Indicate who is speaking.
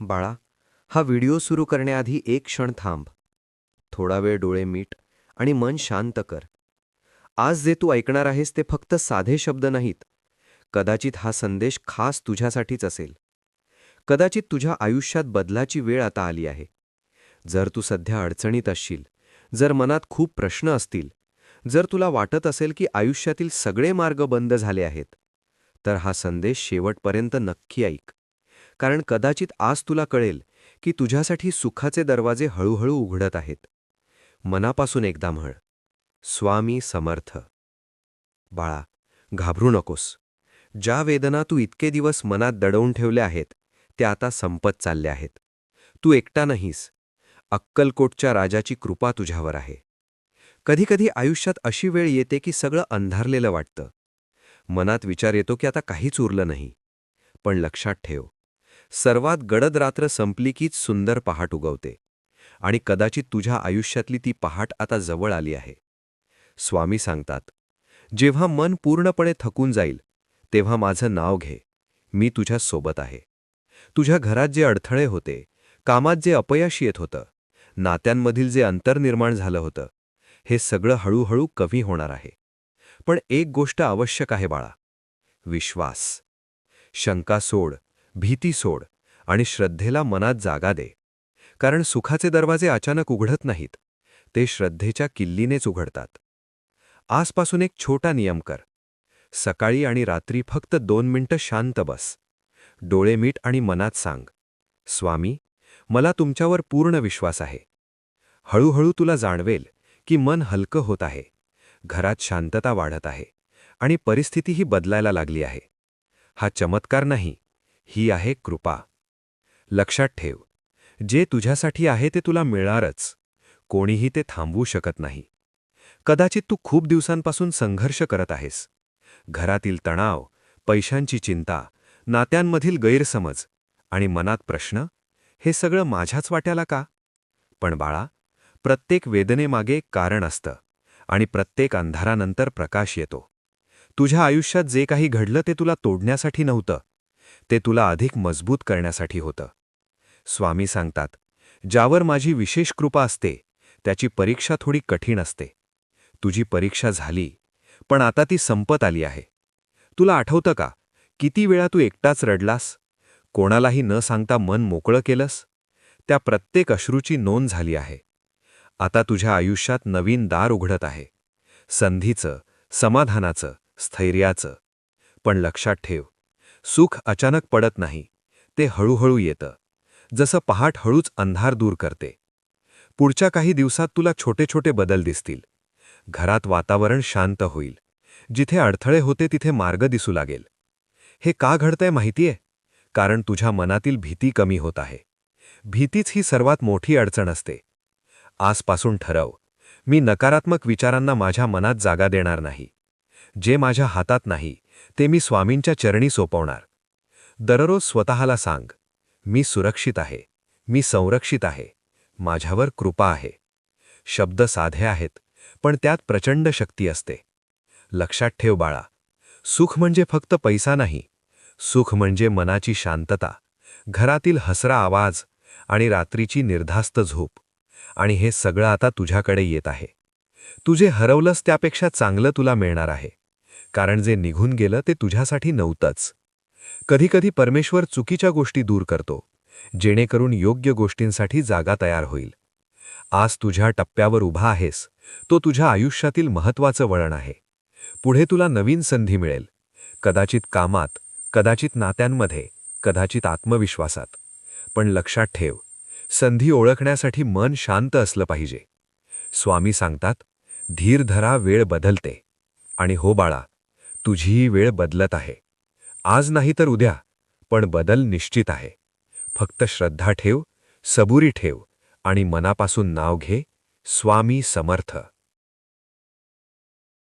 Speaker 1: बाळा, हा व्हिडिओ सुरू करण्याआधी एक क्षण थांब. थोडा वेळ डोळे मीट आणि मन शांत कर. आज जे तू ऐकणार आहेस ते फक्त साधे शब्द नाहीत. कदाचित हा संदेश खास तुझ्यासाठीच असेल. कदाचित तुझ्या आयुष्यात बदलाची वेळ आता आली आहे. जर तू सध्या अडचणीत असशील, जर मनात खूप प्रश्न असतील, जर तुला वाटत असेल की आयुष्यातील सगळे मार्ग बंद झाले आहेत, तर हा संदेश शेवटपर्यंत नक्की ऐक. कारण कदाचित आज तुला कळेल की तुझ्यासाठी सुखाचे दरवाजे हळूहळू उघडत आहेत. मनापासून एकदा म्हण, स्वामी समर्थ. बाळा, घाबरू नकोस. ज्या वेदना तू इतके दिवस मनात दडवून ठेवल्या आहेत, त्या आता संपत चालल्या आहेत. तू एकटा नाहीस. अक्कलकोटच्या राजाची कृपा तुझ्यावर आहे. कधीकधी आयुष्यात अशी वेळ येते की सगळं अंधारलेलं वाटतं. मनात विचार येतो की आता काहीच उरलं नाही. पण लक्षात ठेव, सर्वात गडद रात्र संपली कीच सुंदर पहाट उगवते. आणि कदाचित तुझ्या आयुष्यातली ती पहाट आता जवळ आली आहे. स्वामी सांगतात, जेव्हा मन पूर्णपणे थकून जाईल, तेव्हा माझं नाव घे. मी तुझ्या सोबत आहे. तुझ्या घरात जे अडथळे होते, कामात जे अपयश येत होतं, नात्यांमधील जे अंतर निर्माण झालं होतं, हे सगळं हळूहळू कमी होणार आहे. पण एक गोष्ट आवश्यक आहे बाळा, विश्वास. शंका सोड, भीती सोड आणि श्रद्धेला मनात जागा दे. कारण सुखाचे दरवाजे अचानक उघडत नाहीत, ते श्रद्धेच्या किल्लीनेच उघडतात. आजपासून एक छोटा नियम कर. सकाळी आणि रात्री फक्त 2 मिनिटं शांत बस. डोळे मीट आणि मनात सांग, स्वामी, मला तुमच्यावर पूर्ण विश्वास आहे. हळूहळू तुला जाणवेल की मन हलकं होत आहे, घरात शांतता वाढत आहे आणि परिस्थितीही बदलायला लागली आहे. हा चमत्कार नाही, ही आहे कृपा. लक्षात ठेव, जे तुझ्यासाठी आहे ते तुला मिळणारच. कोणीही ते थांबवू शकत नाही. कदाचित तू खूप दिवसांपासून संघर्ष करत आहेस. घरातील तणाव, पैशांची चिंता, नात्यांमधील गैरसमज आणि मनात प्रश्न, हे सगळं माझ्याच वाट्याला का? पण बाळा, प्रत्येक वेदनेमागे एक कारण असतं आणि प्रत्येक अंधारानंतर प्रकाश येतो. तुझ्या आयुष्यात जे काही घडलं ते तुला तोडण्यासाठी नव्हतं, ते तुला अधिक मजबूत करण्यासाठी होतं. स्वामी सांगतात, ज्यावर माझी विशेष कृपा असते, त्याची परीक्षा थोडी कठीण असते. तुझी परीक्षा झाली, पण आता ती संपत आली आहे. तुला आठवतं का, किती वेळा तू एकटाच रडलास? कोणालाही न सांगता मन मोकळं केलंस? त्या प्रत्येक अश्रूची नोंद झाली आहे. आता तुझ्या आयुष्यात नवीन दार उघडत आहे. संधीचं, समाधानाचं, स्थैर्याचं. पण लक्षात ठेव, सुख अचानक पडत नाही, ते हळूहळू येतं. जसं पहाट हळूच अंधार दूर करते. पुढच्या काही दिवसात तुला छोटे छोटे बदल दिसतील. घरात वातावरण शांत होईल. जिथे अडथळे होते तिथे मार्ग दिसू लागेल. हे का घडतंय माहितीये? कारण तुझ्या मनातील भीती कमी होत आहे. भीतीच ही सर्वात मोठी अडचण असते. आजपासून ठरव, मी नकारात्मक विचारांना माझ्या मनात जागा देणार नाही. जे माझ्या हातात नाही, ते मी स्वामींच्या चरणी सोपवणार. दररोज स्वतःला सांग, मी सुरक्षित आहे, मी संरक्षित आहे, माझ्यावर कृपा आहे. शब्द साधे आहेत, पण त्यात प्रचंड शक्ती असते. लक्षात ठेव बाळा, सुख म्हणजे फक्त पैसा नाही. सुख म्हणजे मनाची शांतता, घरातील हसरा आवाज आणि रात्रीची निर्धास्त झोप. आणि हे सगळं आता तुझ्याकडे येत आहे. तू जे हरवलंस त्यापेक्षा चांगलं तुला मिळणार आहे. कारण जे निघून गेलं ते तुझ्यासाठी नव्हतंच. कधीकधी परमेश्वर चुकीच्या गोष्टी दूर करतो, जेणेकरून योग्य गोष्टींसाठी जागा तयार होईल. आज तुझ्या टप्प्यावर उभा आहेस, तो तुझ्या आयुष्यातील महत्त्वाचं वळण आहे. पुढे तुला नवीन संधी मिळेल. कदाचित कामात, कदाचित नात्यांमध्ये, कदाचित आत्मविश्वासात. पण लक्षात ठेव, संधी ओळखण्यासाठी मन शांत असलं पाहिजे. स्वामी सांगतात, धीर धरा, वेळ बदलते. आणि हो बाळा, तुझीही वेळ बदलत आहे. आज नाही तर उद्या, पण बदल निश्चित आहे. फक्त श्रद्धा ठेव, सबुरी ठेव आणि मनापासून नाव घे, स्वामी समर्थ.